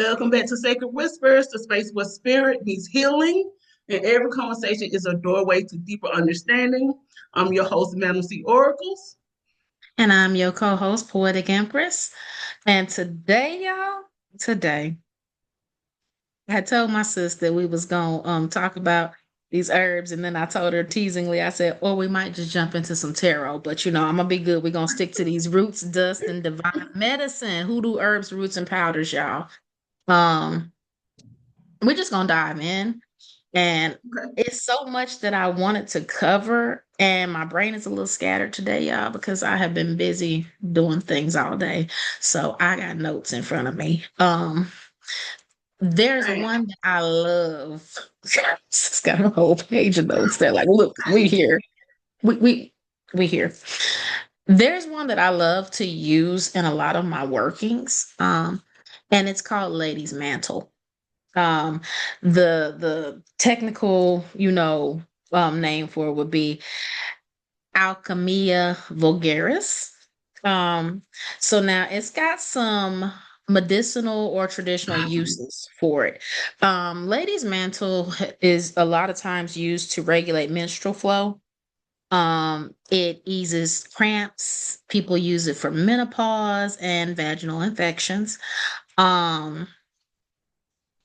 Welcome back to Sacred Whispers, the space where spirit meets healing, and every conversation is a doorway to deeper understanding. I'm your host, Mantle Oracles. And I'm your co-host, Poetic Empress. And today, y'all, today, I told my sister we was gonna talk about these herbs, and then I told her teasingly, I said, "Or we might just jump into some tarot." But I'm gonna be good. We're gonna stick to these roots, dust, and divine medicine, hoodoo herbs, roots, and powders, y'all. Um, we're just gonna dive in. And Okay. it's so much that I wanted to cover, and my brain is a little scattered today, y'all, because I have been busy doing things all day. So I got notes in front of me. There's Right. one that I love. It's got a whole page of notes there. Like, look, we here. We here. There's one that I love to use in a lot of my workings. And it's called Lady's Mantle. Um, the technical, name for it would be Alchemia vulgaris. Um, so now it's got some medicinal or traditional uses for it. Ladies' mantle is a lot of times used to regulate menstrual flow. It eases cramps. People use it for menopause and vaginal infections. Um,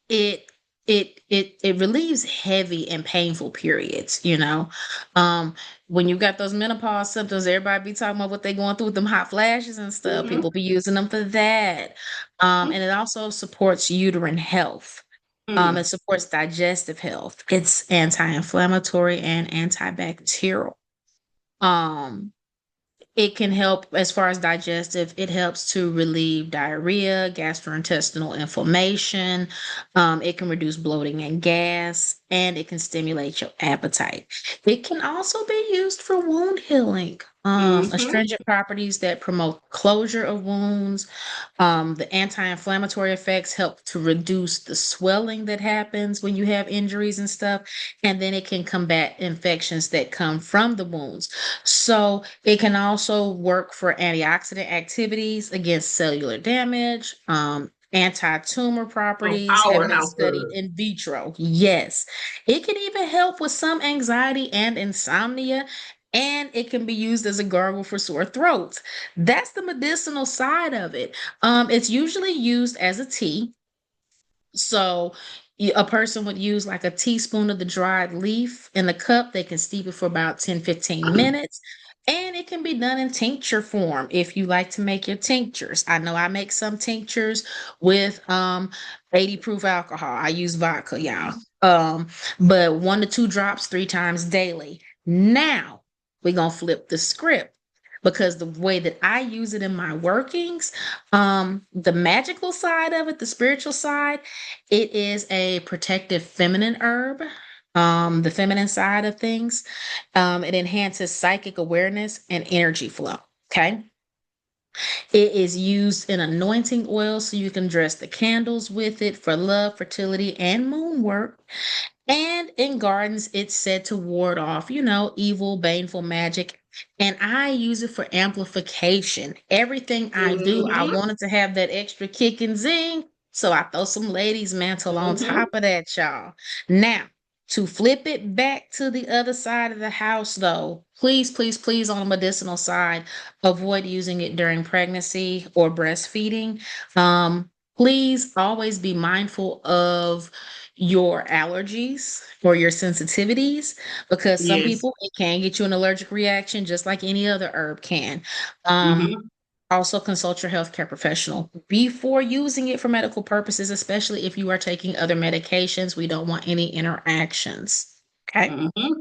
it it relieves heavy and painful periods. um when you got those menopause symptoms, everybody be talking about what they going through with them hot flashes and stuff. Mm-hmm. People be using them for that. And it also supports uterine health. Mm-hmm. It supports digestive health. It's anti-inflammatory and antibacterial. um it can help as far as digestive. It helps to relieve diarrhea, gastrointestinal inflammation. It can reduce bloating and gas, and it can stimulate your appetite. It can also be used for wound healing. Mm-hmm. Astringent properties that promote closure of wounds. The anti-inflammatory effects help to reduce the swelling that happens when you have injuries and stuff. And then it can combat infections that come from the wounds. So it can also work for antioxidant activities against cellular damage. Anti-tumor So properties have been powerhouse studied herb. in vitro. Yes, it can even help with some anxiety and insomnia, and it can be used as a gargle for sore throats. That's the medicinal side of it. It's usually used as a tea. So a person would use like a teaspoon of the dried leaf in a cup. They can steep it for about 10-15 minutes. And it can be done in tincture form if you like to make your tinctures. I know I make some tinctures with 80 proof alcohol. I use vodka, y'all. But 1 to 2 drops 3 times daily. Now we're gonna flip the script, because the way that I use it in my workings, the magical side of it, the spiritual side, it is a protective feminine herb. The feminine side of things. It enhances psychic awareness and energy flow. Okay. It is used in anointing oil, so you can dress the candles with it for love, fertility, and moon work. And in gardens, it's said to ward off, evil, baneful magic. And I use it for amplification. Everything I do, I Mm-hmm. wanted to have that extra kick and zing. So I throw some ladies' mantle on Mm-hmm. top of that, y'all. Now, to flip it back to the other side of the house, though, please, please, please, on the medicinal side, avoid using it during pregnancy or breastfeeding. Please always be mindful of your allergies or your sensitivities, because some Yes. people, it can get you an allergic reaction just like any other herb can. Um, Mm-hmm. Also consult your healthcare professional before using it for medical purposes, especially if you are taking other medications. We don't want any interactions. Okay. Mm-hmm.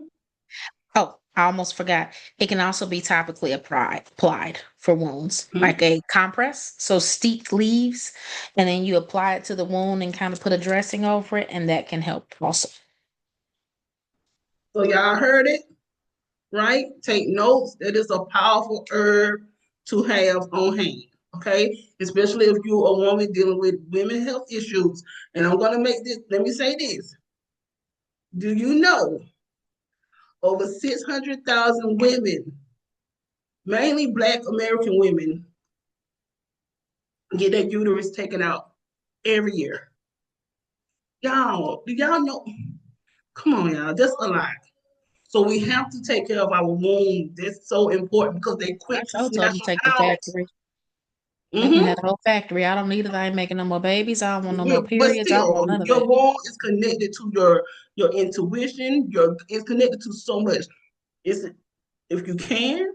Oh, I almost forgot. It can also be topically applied for wounds, like Mm-hmm. a compress. So steeped leaves, and then you apply it to the wound and kind of put a dressing over it, and that can help also. So y'all heard it, right? Take notes. That is a powerful herb to have on hand. Okay, especially if you're a woman dealing with women health issues. And I'm gonna make this. Let me say this. Do you know over 600,000 women, mainly Black American women, get their uterus taken out? every year. Y'all know? Come on, y'all. That's a lot. So we have to take care of our womb. That's so important because they I quick to told snatch them to them take the out. factory. They can Hmm have the whole factory. I don't need it. I ain't making no more babies. I don't want no Yeah, more but periods. I don't want still, none of your that. womb is connected to your intuition. It's connected to so much. It's if you can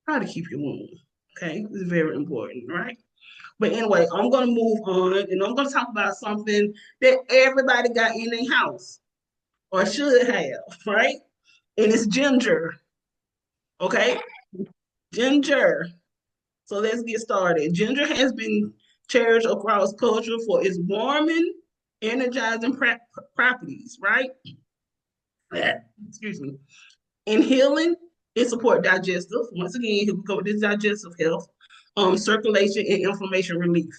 try to keep your womb. Okay, it's very important, right? But anyway, I'm gonna move on, and I'm gonna talk about something that everybody got in their house or should have, right? And it's ginger. Okay, ginger. So let's get started. Ginger has been cherished across culture for its warming, energizing properties, right? Excuse me. In healing, it supports digestive. Once again, here we go with this digestive health, circulation, and inflammation relief,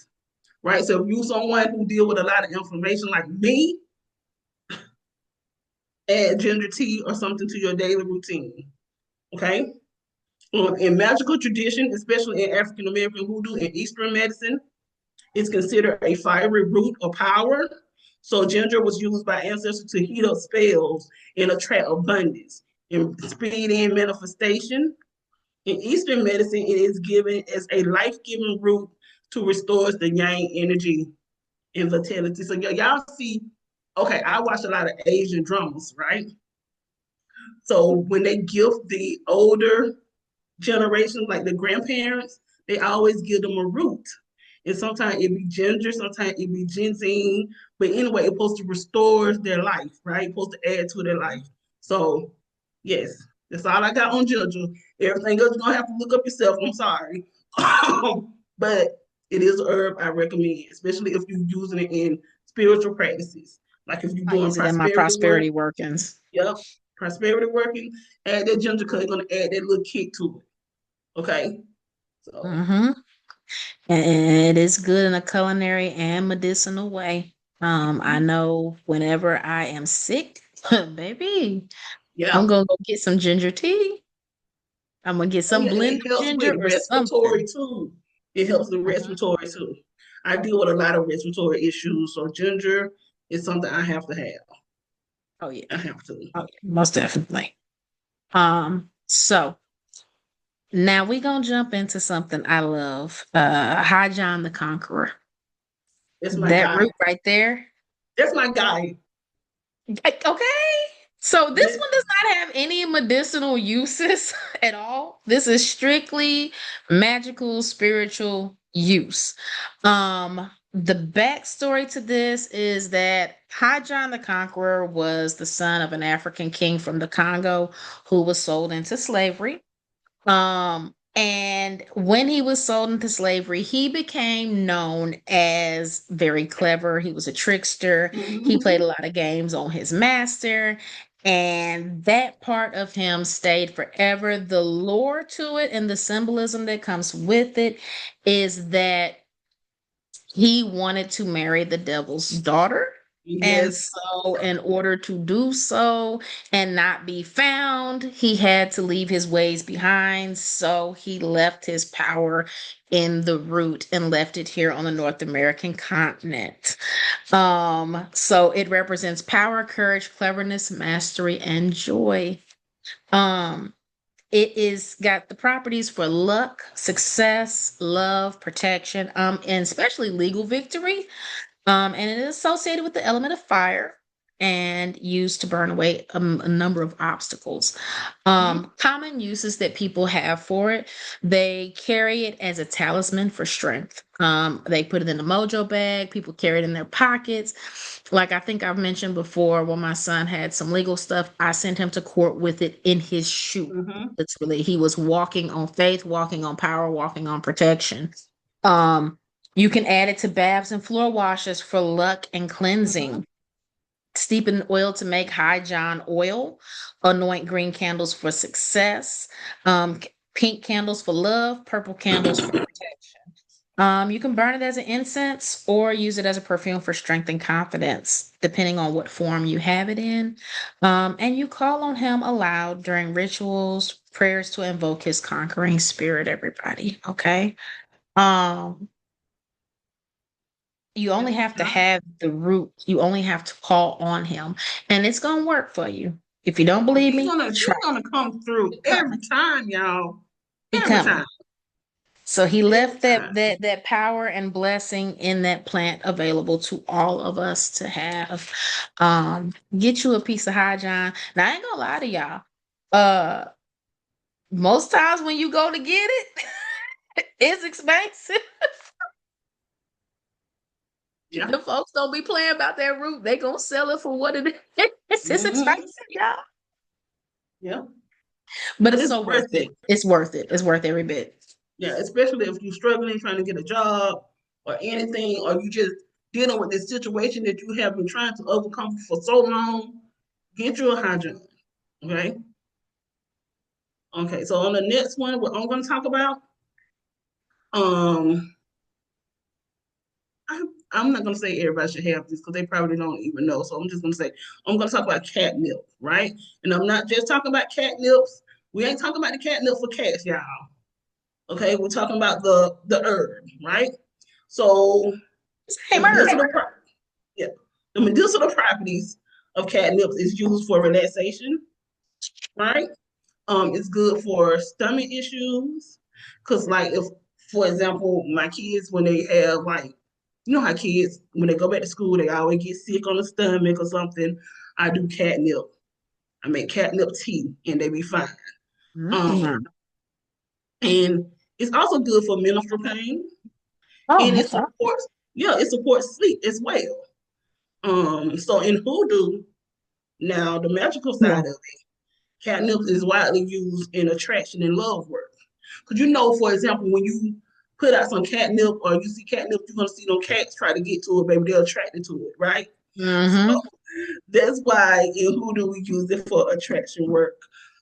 right? So if you someone who deal with a lot of inflammation like me, add ginger tea or something to your daily routine, okay? In magical tradition, especially in African American hoodoo and Eastern medicine, it's considered a fiery root of power. So ginger was used by ancestors to heat up spells and attract abundance and speed in manifestation. In Eastern medicine, it is given as a life-giving root to restore the yang energy and vitality. So y'all see, okay, I watch a lot of Asian dramas, right? So when they gift the older generations, like the grandparents, they always give them a root. And sometimes it be ginger, sometimes it be ginseng. But anyway, it's supposed to restore their life, right? It's supposed to add to their life. So yes, that's all I got on ginger. Everything else you're gonna have to look up yourself. I'm sorry. But it is a herb I recommend, especially if you're using it in spiritual practices. Like if you're I doing use it in my prosperity work, prosperity workings. yep, prosperity working, add that ginger because it's gonna add that little kick to it. Okay. So Mm-hmm. And it is good in a culinary and medicinal way. I know whenever I am sick, baby, I'm yeah. gonna go get some ginger tea. I'm gonna get Oh some yeah, and blended it helps ginger with or respiratory something. too. It helps with Mhm. respiratory too. I deal with a lot of respiratory issues, so ginger is something I have to have. Oh yeah. I have to. Oh yeah, most definitely. So now we gonna jump into something I love. High John the Conqueror. That's my That guy. root right there. That's my guy. Okay. So this That, one does not have any medicinal uses at all. This is strictly magical, spiritual use. The backstory to this is that High John the Conqueror was the son of an African king from the Congo who was sold into slavery. And when he was sold into slavery, he became known as very clever. He was a trickster. He played mhm. a lot of games on his master, and that part of him stayed forever. The lore to it and the symbolism that comes with it is that he wanted to marry the devil's daughter. And Yes. so, in order to do so and not be found, he had to leave his ways behind. So, he left his power in the root and left it here on the North American continent. So it represents power, courage, cleverness, mastery, and joy. Um, it is got the properties for luck, success, love, protection, and especially legal victory. And it is associated with the element of fire and used to burn away a number of obstacles. Mhm. Common uses that people have for it, they carry it as a talisman for strength. They put it in a mojo bag, people carry it in their pockets. Like I think I've mentioned before, when my son had some legal stuff, I sent him to court with it in his shoe. Mhm. Literally, he was walking on faith, walking on power, walking on protection. Um, you can add it to baths and floor washes for luck and Mhm. cleansing. Steep in oil to make high John oil. Anoint green candles for success. Pink candles for love. Purple candles for protection. You can burn it as an incense or use it as a perfume for strength and confidence, depending on what form you have it in. And you call on him aloud during rituals, prayers to invoke his conquering spirit, everybody. Okay. Um, You only Yep. have to have the root. You only have to call on him, and it's gonna work for you. If you don't believe me, He's try. gonna come through He every coming. time, y'all. He Every coming. time. So he Every left that time. that that power and blessing in that plant available to all of us to have. Get you a piece of high John. Now I ain't gonna lie to y'all. Uh, most times when you go to get it, it's expensive. Yeah. The folks don't be playing about that root. They gonna sell it for what it is. It's Hmm. expensive, y'all. Yeah. But But it's it's so worth worth it. it. It's worth it. It's worth every bit. Yeah, especially if you're struggling trying to get a job or anything, or you just dealing with this situation that you have been trying to overcome for so long. Get you a hydrant. Okay. Okay. So on the next one, what I'm going to talk about, um, I'm not going to say everybody should have this because they probably don't even know. So I'm just going to say I'm going to talk about catnip, right? And I'm not just talking about catnips. We ain't talking about the catnip for cats, y'all. Okay, we're talking about the herb, right? So the Same herb. medicinal, yeah, the medicinal properties of catnip is used for relaxation, right? It's good for stomach issues, cause like if, for example, my kids when they have like, you know how kids when they go back to school they always get sick on the stomach or something. I do catnip. I make catnip tea and they be fine. Um, Mm. and it's also good for menstrual pain, and Oh, it okay. supports, yeah, it supports sleep as well. So in hoodoo, now the magical Yeah. side of it, catnip is widely used in attraction and love work. Because you know, for example, when you put out some catnip or you see catnip, you're gonna see those cats try to get to it, baby. They're attracted to it, right? So Mm-hmm. that's why in hoodoo we use it for attraction work,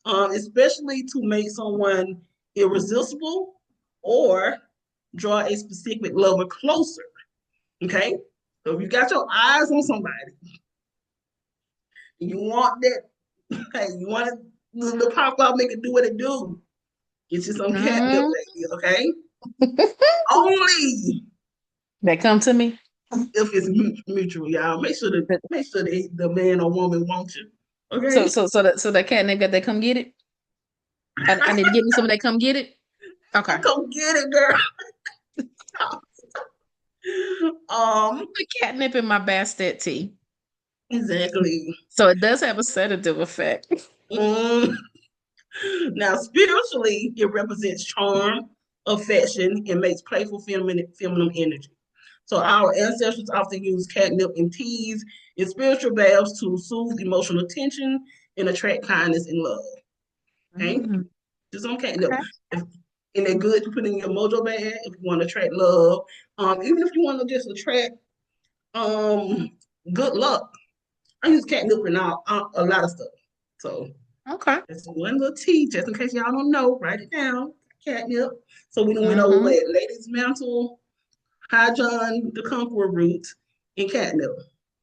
especially to make someone irresistible or draw a specific lover closer. Okay, so if you got your eyes on somebody, you want that, hey, you want the pop out, make it do what it do. Get you some catnip, Mm-hmm. baby. Okay, only That come to me. if it's mutual, y'all. Make sure the man or woman wants you. So Okay, so so that catnip got that come get it. I need to get me some of that come get it. Okay. come get it, girl. um, Put catnip in my Bastet tea. exactly. So it does have a sedative effect. Mm. Now, spiritually, it represents charm, affection, and makes playful feminine energy. So our ancestors often used catnip in teas and spiritual baths to soothe emotional tension and attract kindness and love. Okay, Mm, just on catnip. okay. If, and they're good to put in your mojo bag if you want to attract love. Even if you want to just attract um good luck. I use catnip in a lot of stuff. So Okay. that's one little tea, just in case y'all don't know. Write it down. Catnip. So we went over Mm-hmm. what ladies' mantle, High John, the Conqueror root, and catnip.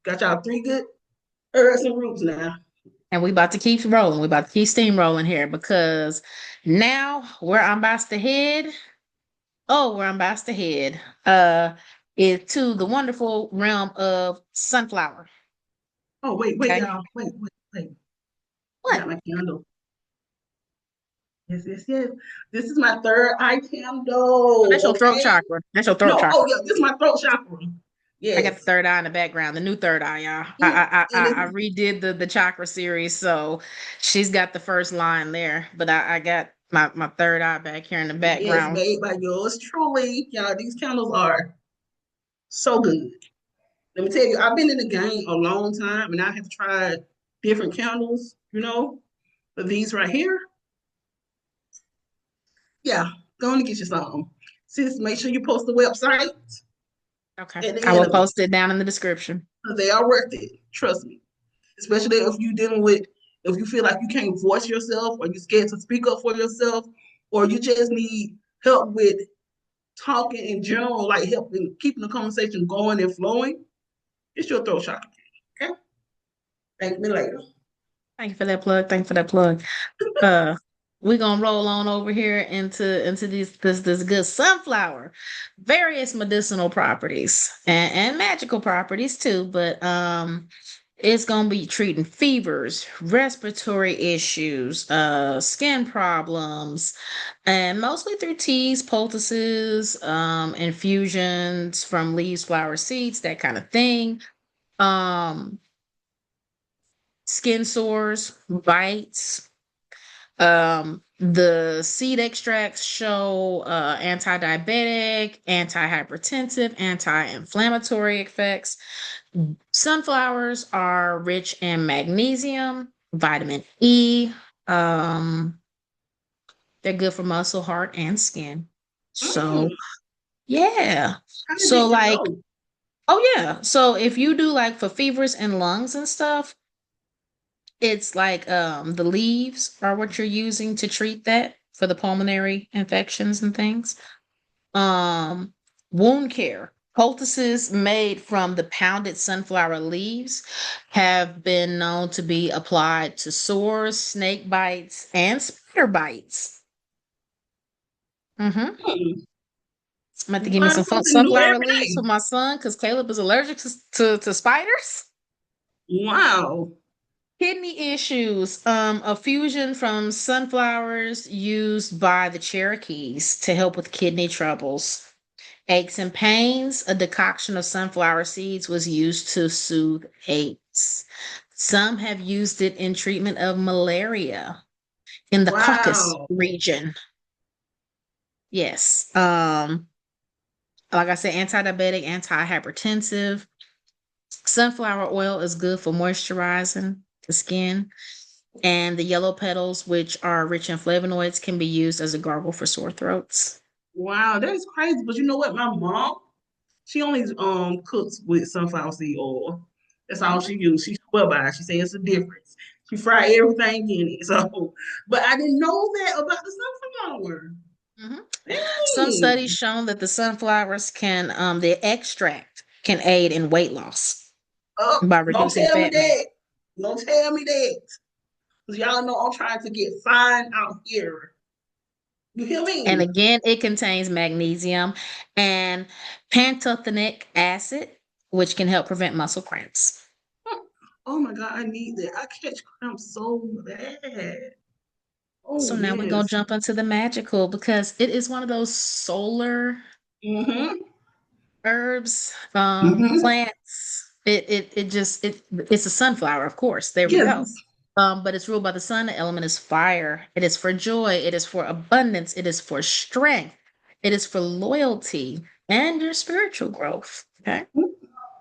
Got y'all three good herbs and roots now. And we about to keep rolling. We about to keep steamrolling here because now where I'm about to head, where I'm about to head, is to the wonderful realm of sunflower. Oh, wait, Okay. y'all. Wait. I What? got my candle. Yes. This is my third eye That's candle. your throat Okay. chakra. That's your throat No, chakra. oh yeah, this is my throat chakra. I got the Yes. third eye in the background, the new third eye, y'all. Mm, and I redid the chakra series, so she's got the first line there, but I got my third eye back here in the yes, background. made by yours truly. Y'all, these candles are so good. Let me tell you, I've been in the game a long time and I have tried different candles, but these right here, yeah, go on and get you some. Sis, make sure you post the website Okay, at the I end will of it. post it down in the description. 'Cause they are worth it. Trust me. Especially if you feel like you can't voice yourself or you're scared to speak up for yourself, or you just need help with talking in general, like helping keeping the conversation going and flowing, it's your throat chakra. Okay? Thank me later. Thank you for that plug. Thank you for that plug. Uh, we're gonna roll on over here into this good sunflower. Various medicinal properties and magical properties too, but it's gonna be treating fevers, respiratory issues, skin problems, and mostly through teas, poultices, infusions from leaves, flowers, seeds, that kind of thing. Um, Skin sores, bites. The seed extracts show anti-diabetic, anti-hypertensive, anti-inflammatory effects. Sunflowers are rich in magnesium, vitamin E. Um, they're good for muscle, heart, and skin. Mm, So, yeah. I So, didn't like, know. oh, yeah. So, if you do like for fevers and lungs and stuff, it's like the leaves are what you're using to treat that for the pulmonary infections and things. Um, Wound care. Poultices made from the pounded sunflower leaves have been known to be applied to sores, snake bites, and spider bites. I'm Hmm. about to give me Learn some something new sunflower every leaves day. for my son because Caleb is allergic to spiders. Wow. Kidney issues, a fusion from sunflowers used by the Cherokees to help with kidney troubles. Aches and pains, a decoction of sunflower seeds was used to soothe aches. Some have used it in treatment of malaria in the Caucasus Wow. region. Yes. Like I said, anti-diabetic, anti-hypertensive. Sunflower oil is good for moisturizing the skin. And the yellow petals, which are rich in flavonoids, can be used as a gargle for sore throats. Wow, that is crazy. But you know what? My mom, she only cooks with sunflower seed oil. That's all Mhm. she uses. She swear by it. She says it's a difference. She fry everything in it. So, but I didn't know that about the sunflower. Mhm. Some studies Dang. shown that the sunflowers can, the extract can aid in weight loss Oh, by don't reducing tell me fat mass. that. Don't tell me that. Because y'all know I'm trying to get fine out here. You hear And me? again, it contains magnesium and pantothenic acid, which can help prevent muscle cramps. Oh my God, I need that. I catch cramps so bad. Oh, So now we're gonna yes. jump into the magical because it is one of those solar Mm-hmm. herbs, Mm-hmm. plants. It's a sunflower, of course. There we go. Yes. But it's ruled by the sun. The element is fire. It is for joy. It is for abundance. It is for strength. It is for loyalty and your spiritual growth. Okay.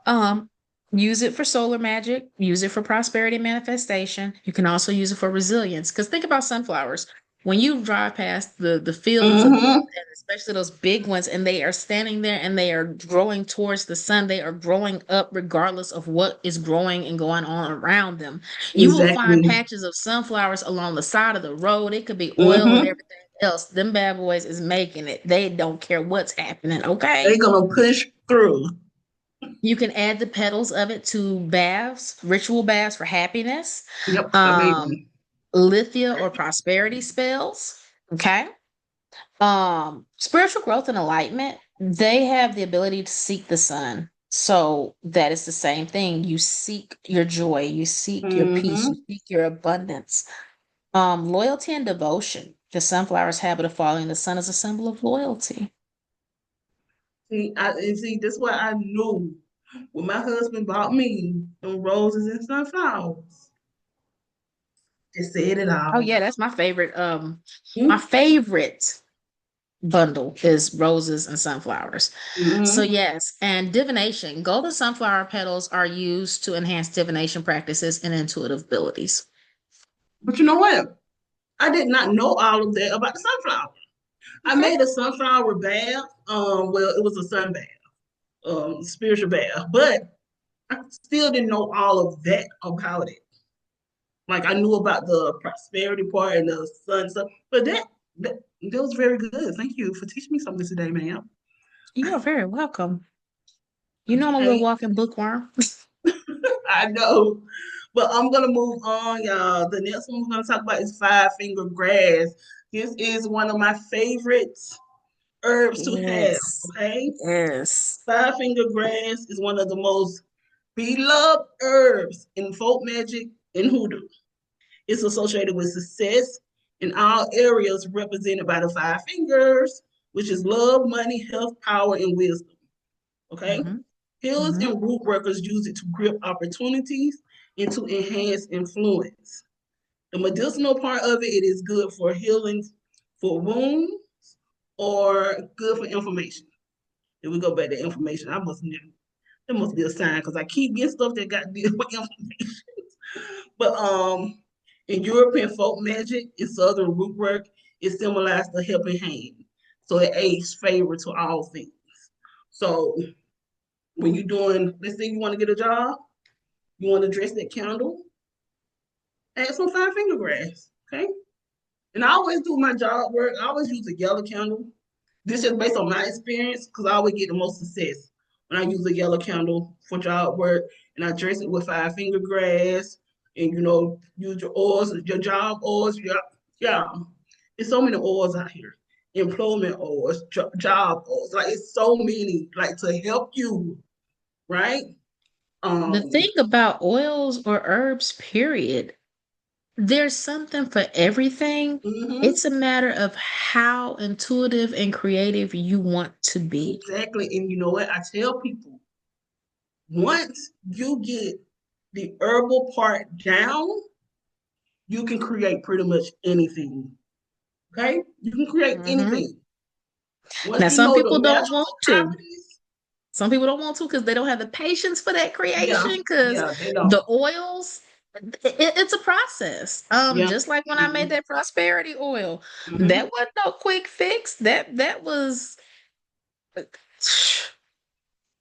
Um, Use it for solar magic, use it for prosperity manifestation. You can also use it for resilience. Because think about sunflowers. When you drive past the fields of Mm-hmm. and especially those big ones, and they are standing there and they are growing towards the sun, they are growing up regardless of what is growing and going on around them. You will find Exactly. patches of sunflowers along the side of the road. It could be oil and Mm-hmm. everything else. Them bad boys is making it. They don't care what's happening, okay? They're gonna push through. You can add the petals of it to baths, ritual baths for happiness, Yep, I made um, one. lithia or prosperity spells. Okay. Spiritual growth and enlightenment, they have the ability to seek the sun. So that is the same thing. You seek your joy, you seek your peace, you Mm-hmm. seek your abundance. Loyalty and devotion. The sunflower's habit of following the sun is a symbol of loyalty. See, that's what I knew when my husband bought me them roses and sunflowers. Just said it Oh all. yeah, that's my favorite bundle is roses and sunflowers. So Mm-hmm. yes, and divination. Golden sunflower petals are used to enhance divination practices and intuitive abilities. But you know what? I did not know all of that about the sunflower. I Okay. made a sunflower bath. Well, it was a sun bath, spiritual bath, but I still didn't know all of that about it. Like I knew about the prosperity part and the sun stuff, but that was very good. Thank you for teaching me something today, ma'am. You are very welcome. You know I'm a little Okay, walking bookworm. I know. But I'm gonna move on, y'all. The next one we're gonna talk about is five finger grass. This is one of my favorite herbs to have. Yes. Okay, Yes. five finger grass is one of the most beloved herbs in folk magic and hoodoo. It's associated with success in all areas represented by the five fingers, which is love, money, health, power, and wisdom. Okay? Mm-hmm. Healers Mm-hmm. and root workers use it to grip opportunities and to enhance influence. The medicinal part of it is good for healing for wounds or good for inflammation. If we go back to inflammation, I must never, there must be a sign because I keep getting stuff that got to deal with inflammation. But in European folk magic and southern root work, it symbolized the helping hand. So it aids favor to all things. So when you're doing, let's say you want to get a job, you want to dress that candle, add some five finger grass. Okay. And I always do my job work. I always use a yellow candle. This is based on my experience because I always get the most success when I use a yellow candle for job work and I dress it with five finger grass and use your oils, your job oils, yeah. There's so many oils out here. Employment oils, job oils. Like it's so many, like to help you, right? The Um, thing about oils or herbs, period, there's something for everything. mhm, It's a matter of how intuitive and creative you want to be. exactly. And you know what? I tell people once you get the herbal part down, you can create pretty much anything. Okay? You can create Hmm. anything. Once Now, you some know the people don't want natural to. properties, Some people don't want to because they don't have the patience for that yeah, creation. Because yeah, they don't. the oils, it's a process. Yeah. Just like when I made Mm-hmm. that prosperity oil, Mm-hmm. that wasn't no quick fix. That was.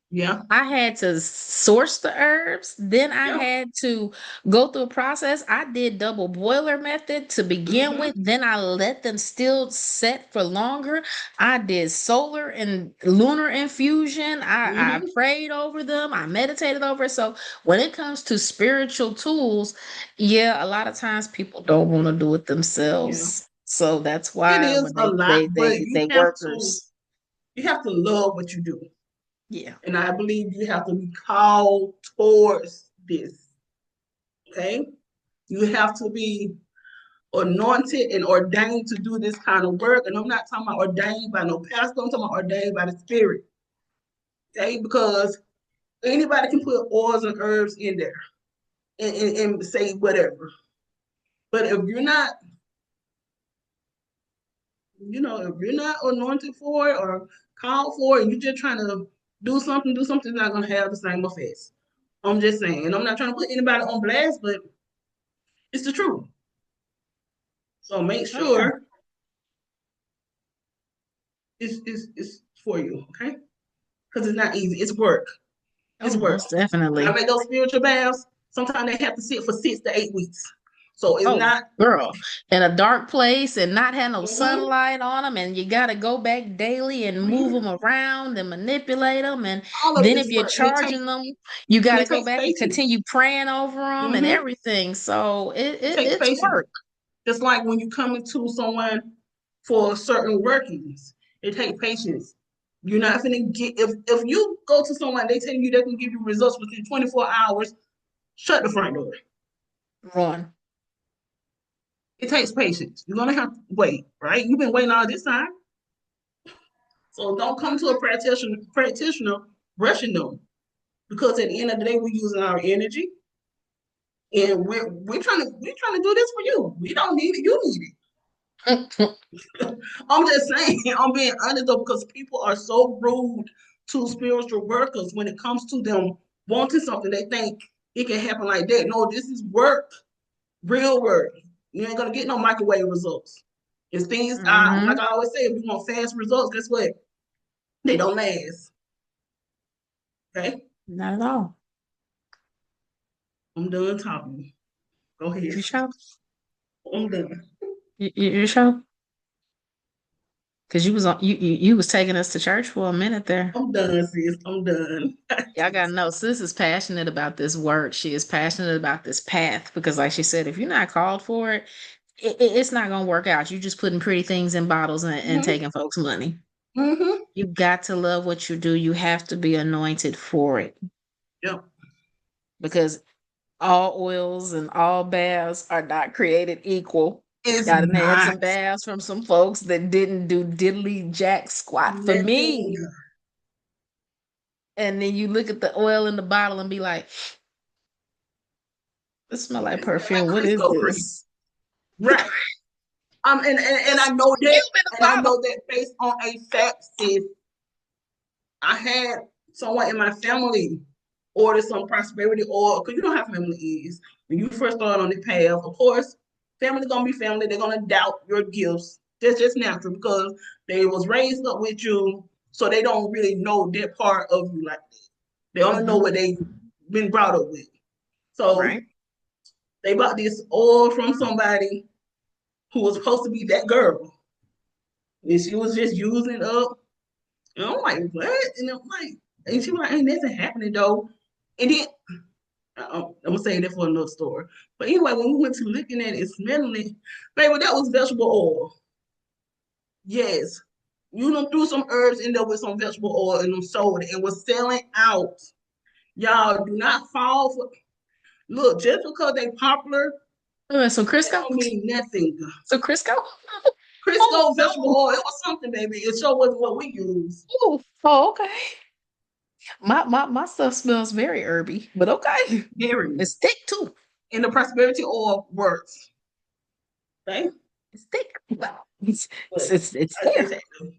Yeah. I had to source the herbs. Then I Yeah. had to go through a process. I did double boiler method to begin with. Mm-hmm. Then I let them still set for longer. I did solar and lunar infusion. I Mm-hmm. prayed over them. I meditated over it. So when it comes to spiritual tools, yeah, a lot of times people don't want to do it Yeah. themselves. So that's It why is when a they lot, they but they they workers. you have to love what you do. Yeah. And I believe you have to be called towards this. Okay? You have to be anointed and ordained to do this kind of work. And I'm not talking about ordained by no pastor, I'm talking about ordained by the spirit. Okay? Because anybody can put oils and herbs in there and say whatever. But if you're not, if you're not anointed for it or called for it, and you're just trying to do something not gonna have the same effects. I'm just saying, and I'm not trying to put anybody on blast, but it's the truth. So make Oh yeah. sure it's for you, okay? Because it's not easy. It's work. Oh, It's work. most When I definitely. make those spiritual baths, sometimes they have to sit for 6 to 8 weeks. So it's Oh, not. girl, in a dark place and not have no Mm-hmm, sunlight on them, and you got to go back daily and move mm-hmm. them around and manipulate them. And All of it then is if you're work, and charging them, you and got to it go takes back and patience. continue praying over them and Mm-hmm. everything. So It takes it's patience. work. Just like when you come into someone for certain workings, it takes patience. You're not gonna get if you go to someone, they tell you they can give you results within 24 hours. Shut the front door. Run. It takes patience. You're gonna have to wait, right? You've been waiting all this time, so don't come to a practitioner rushing them because at the end of the day, we're using our energy and we're trying to do this for you. We don't need it. You need it. I'm just saying, I'm being honest though, because people are so rude to spiritual workers when it comes to them wanting something. They think it can happen like that. No, this is work, real work. You ain't gonna get no microwave results. It's things like Hmm. I always say, if you want fast results, guess what? They don't last. Okay, Not at all. I'm done talking. Go ahead. You sure? I'm done. You sure? Cause you was on you was taking us to church for a minute there. I'm done, sis. I'm done. Y'all gotta know, sis is passionate about this work. She is passionate about this path because, like she said, if you're not called for it, it's not gonna work out. You just putting pretty things in bottles and Hmm. taking folks' money. Hmm. You got to love what you do. You have to be anointed for it Yep. because all oils and all baths are not created equal. It's I done had not some baths from some folks that didn't do diddly jack squat for nothing. me. And then you look at the oil in the bottle and be like, "This smell like It smell like perfume. What is Crisco cream. this?" Right. And I It's know that, perfume in the and I bottle. know that based on a fact, sis, I had someone in my family order some prosperity oil because you know how family is. When you first start on the path, of course, family gonna be family. They're gonna doubt your gifts. That's just natural because they was raised up with you, so they don't really know that part of you like that. They only know Hmm. what they been brought up with. So Right. they bought this oil from somebody who was supposed to be that girl, and she was just using it up. And I'm like, what? And I'm like, and she was like, ain't nothing happening though. And then I'm gonna say that for another story. But anyway, when we went to looking at it, smelling it, baby, that was vegetable oil. Yes. You done threw some herbs in there with some vegetable oil and them sold it and was selling out. Y'all do not fall for look, just because they popular, So that Crisco? don't mean nothing. So Crisco? Oh Crisco vegetable no. oil, it was something, baby. It sure wasn't what we use. Oh, oh, okay. My stuff smells very herby, but okay. Very. It's thick too. And the prosperity oil works. Okay? It's thick. Well, it's But it's I just there. had to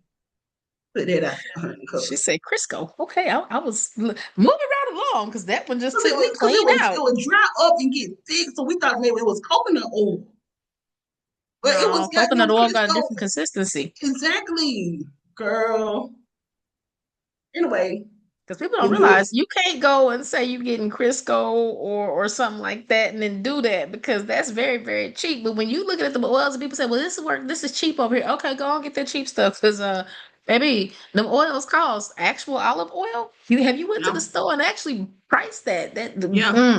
put that out there, honey, She because said Crisco. Okay, I was moving right along because that one just Cause it took me was, cause it clean was, it out. would dry up and get thick. So we thought maybe it was coconut oil, but it was No, coconut goddamn oil got a Crisco. different consistency Exactly, girl. Anyway, because people don't when you, realize you can't go and say you're getting Crisco or something like that and then do that because that's very very cheap. But when you look at the oils and people say, "Well, this is work. This is cheap over here." Okay, go and get that cheap stuff because baby, them oils cost actual olive oil. You went to yeah, the store and actually priced that yeah,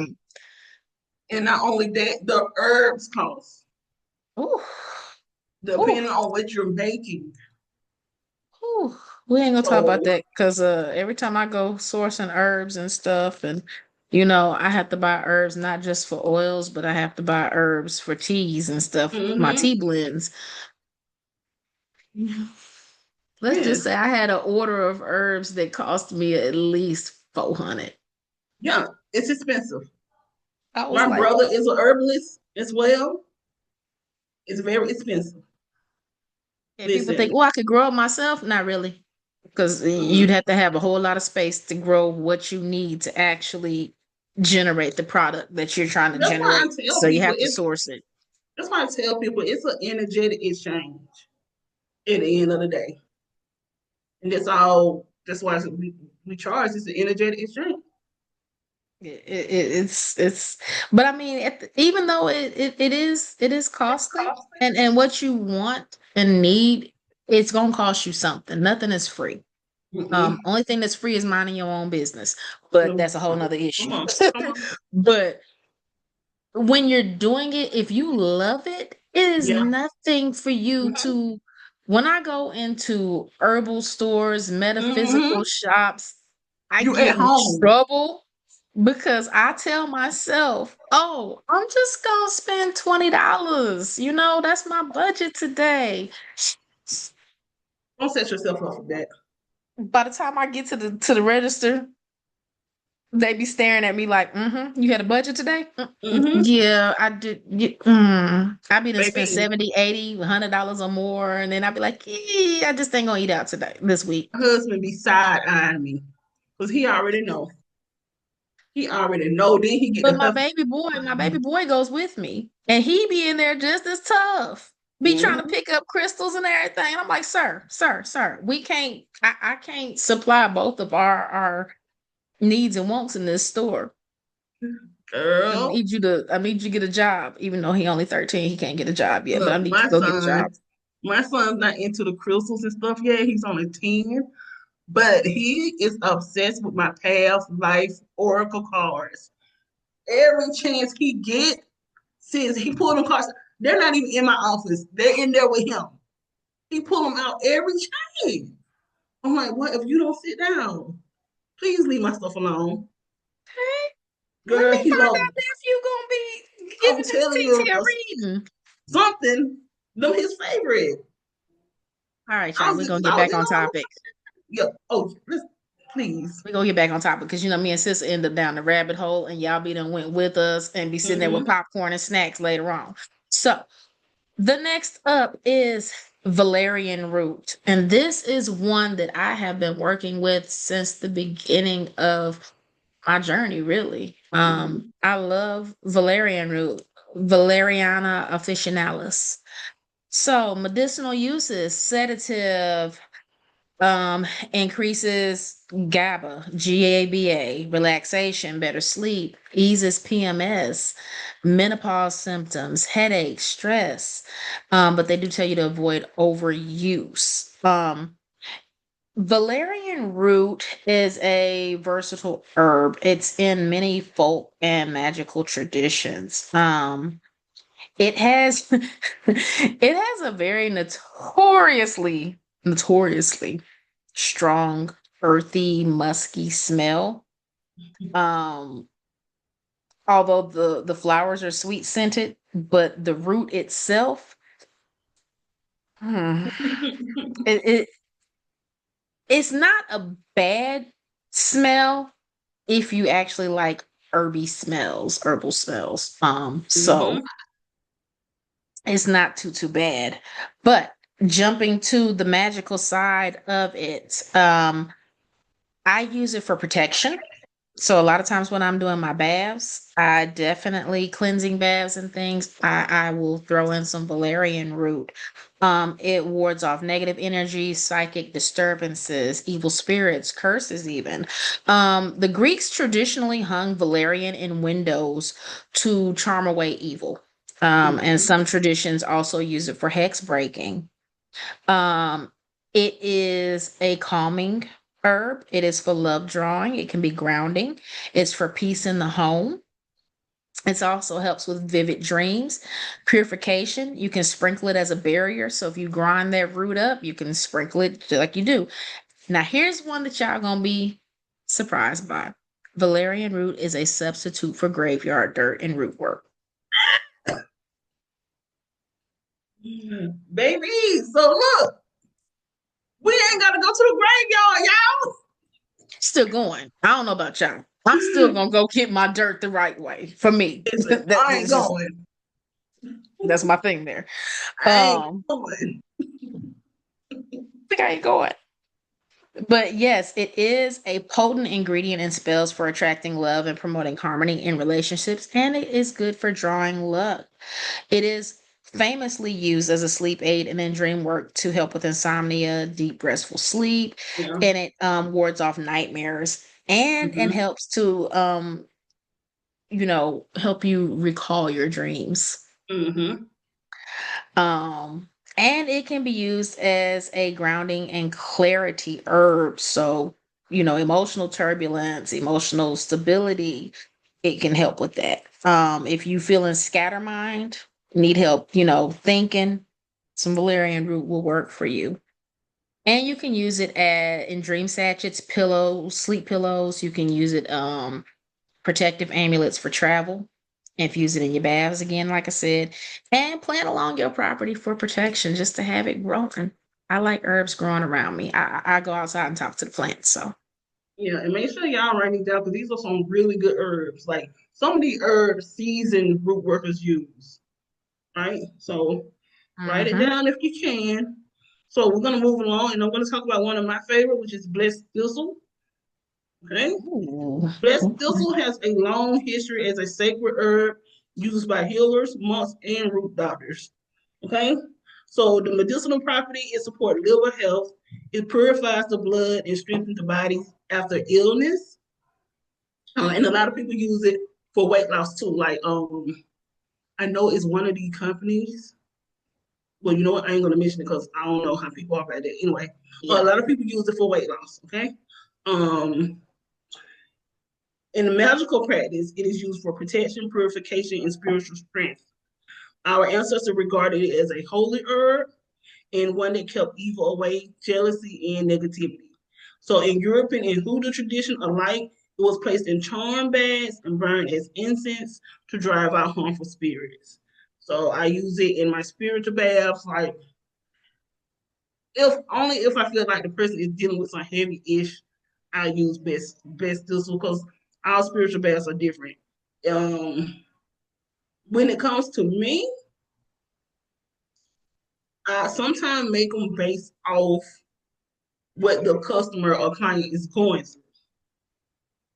and not only that, the herbs cost Ooh, ooh. depending on what you're making. Whew. We ain't gonna talk about So, that because every time I go sourcing herbs and stuff, and I have to buy herbs not just for oils, but I have to buy herbs for teas and stuff, my mm-hmm, tea blends. Yeah. Let's just yes, say I had an order of herbs that cost me at least 400. yeah, it's expensive. I was My like, brother is an herbalist as well. It's very expensive. and people think, Listen, oh, I could grow it myself. Not really, because you'd mm-mm. have to have a whole lot of space to grow what you need to actually generate the product that you're trying to That's why I generate. tell So you people have to it's source it. That's why I tell people it's an energetic exchange at the end of the day. And that's all, that's why we charge. It's an energetic exchange. It's but I mean even though it is costly and what you want and need, it's gonna cost you something. Nothing is free. Mm-mm. Only thing that's free is minding your own business, but No. that's a whole nother issue. Come on. Come on. But when you're doing it, if you love it, it is Yeah. nothing for you Mm-hmm. to. When I go into herbal stores, metaphysical Mm-hmm. shops, I You get at in home. trouble because I tell myself, oh, I'm just gonna spend $20. That's my budget today. Don't set yourself up for that. By the time I get to the register, they be staring at me like, you had a budget today? Mm-hmm. Yeah, I did. I be done spent Baby, 70, 80, $100 or more. And then I be like, I just ain't gonna eat out today, this week. my husband be side eyeing me. Because he already know. He already know. Then he get But the my baby boy goes with me. And he be in there just as tough. Be trying to mm-hmm. pick up crystals and everything. And I'm like, sir, I can't supply both of our needs and wants in this store. I Girl. need you to I need you to get a job, even though he only 13, he can't get a job yet, but I Look, need you my to go get a son, job. My son's not into the crystals and stuff yet. He's only 10, but he is obsessed with my past life oracle cards. Every chance he get, since he pulled them cards, they're not even in my office. They're in there with him. He pull them out every time. I'm like, what if you don't sit down? Please leave my stuff alone. Hey, let Girl, me he find loves out it. if you gonna be I'm giving this telling you, detailed reading. something, them his favorite. All right, I y'all, was we're just, gonna cause get I was back in on on topic. yeah. Oh, please. We're gonna get back on topic because you know me and sis end up down the rabbit hole and y'all be done went with us and be sitting there with Mm-hmm. popcorn and snacks later on. So the next up is valerian root. And this is one that I have been working with since the beginning of my journey, really. Mm-hmm. I love valerian root, Valeriana officinalis. So medicinal uses, sedative, um, increases GABA, relaxation, better sleep, eases PMS, menopause symptoms, headache, stress. But they do tell you to avoid overuse. Valerian root is a versatile herb. It's in many folk and magical traditions. It has it has a very notoriously strong, earthy, musky smell. Um, Although the flowers are sweet scented, but the root itself, hmm, it, it it's not a bad smell if you actually like herbal smells. So Mm-hmm. it's not too bad. But jumping to the magical side of it, I use it for protection. So a lot of times when I'm doing my baths, I definitely cleansing baths and things, I will throw in some valerian root. It wards off negative energy, psychic disturbances, evil spirits, curses even. The Greeks traditionally hung valerian in windows to charm away evil. And Mm-hmm. some traditions also use it for hex breaking. Um, it is a calming herb. It is for love drawing. It can be grounding. It's for peace in the home. It also helps with vivid dreams, purification. You can sprinkle it as a barrier. So if you grind that root up, you can sprinkle it just like you do. Now, here's one that y'all gonna be surprised by. Valerian root is a substitute for graveyard dirt and root work. Baby, so look, we ain't gotta go to the graveyard, Still going. I don't know about y'all. I'm still y'all. gonna go get my dirt the right way for me. Listen, I ain't That's just going. that's my thing there. I ain't I going. think I ain't going. But yes, it is a potent ingredient in spells for attracting love and promoting harmony in relationships, and it is good for drawing luck. It is famously used as a sleep aid and in dream work to help with insomnia, deep restful sleep, Yeah. and it wards off nightmares and Mm-hmm. helps to help you recall your dreams. Mm-hmm. Um, and it can be used as a grounding and clarity herb. So, emotional turbulence, emotional stability, it can help with that. If you feeling scattermind, need help, thinking, some valerian root will work for you. And you can use it in dream sachets, pillows, sleep pillows. You can use it protective amulets for travel. Infuse it in your baths again, like I said, and plant along your property for protection just to have it growing. I like herbs growing around me. I go outside and talk to the plants. So, Yeah, and make sure y'all write these down because these are some really good herbs. Like some of the herbs seasoned root workers use, right? So write it hmm down if you can. So we're gonna move along, and I'm gonna talk about one of my favorite, which is blessed thistle. Okay, Ooh. blessed thistle has a long history as a sacred herb used by healers, monks, and root doctors. Okay, so the medicinal property is support liver health. It purifies the blood and strengthens the body after illness. And a lot of people use it for weight loss too. Like I know it's one of these companies. Well, you know what? I ain't gonna mention it because I don't know how people are about that. Anyway, a Yeah. lot of people use it for weight loss. Okay. Um, in the magical practice, it is used for protection, purification, and spiritual strength. Our ancestors regarded it as a holy herb and one that kept evil away, jealousy, and negativity. So in European and Hoodoo tradition alike, it was placed in charm bags and burned as incense to drive out harmful spirits. So I use it in my spiritual baths, like if only if I feel like the person is dealing with some heavy ish, I use best thistle because our spiritual baths are different. Um, when it comes to me, I sometimes make them based off what the customer or client is going through.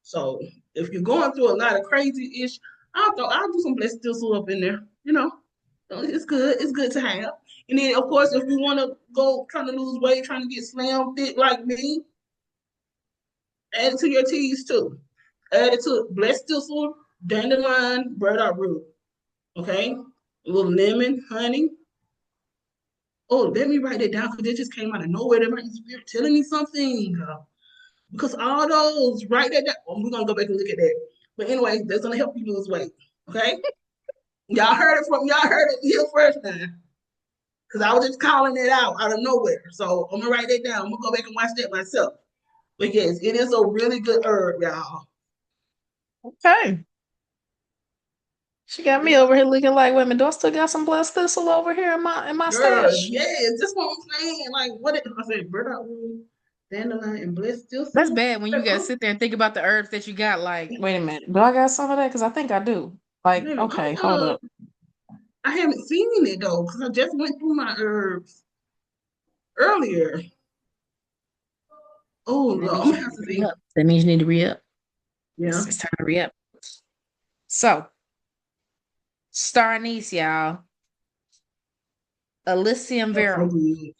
So if you're going through a lot of crazy ish, I'll do some blessed thistle up in there. You know, so it's good. It's good to have. And then of course, if you want to go trying to lose weight, trying to get slim fit like me, add it to your teas too. Add it to blessed thistle, dandelion, burdock root. Okay, a little lemon, honey. Oh, let me write it down because it just came out of nowhere. That might be telling me something. Because all those, write that down. We're gonna go back and look at that. But anyway, that's gonna help you lose weight. Okay? Y'all heard it here first now. Because I was just calling it out of nowhere. So I'm gonna write that down. I'm gonna go back and watch that myself. But yes, it is a really good herb, y'all. Okay. She got me over here looking like, women. Do I still got some blessed thistle over here in my Girl, stash? yes, that's what I'm saying. Like, what did I say? Burdock root, dandelion, and bliss That's thistle. bad when you gotta sit there and think about the herbs that you got. Like, wait a minute, do I got some of that? Because I think I do. Like, Maybe okay, hold up. I haven't seen it though, because I just went through my herbs earlier. Oh That Lord, I'm means you gonna need have to to re see. up. That means you need to re up. Yeah. It's time to re up. So, star anise, y'all. Elysium That's so verum. good.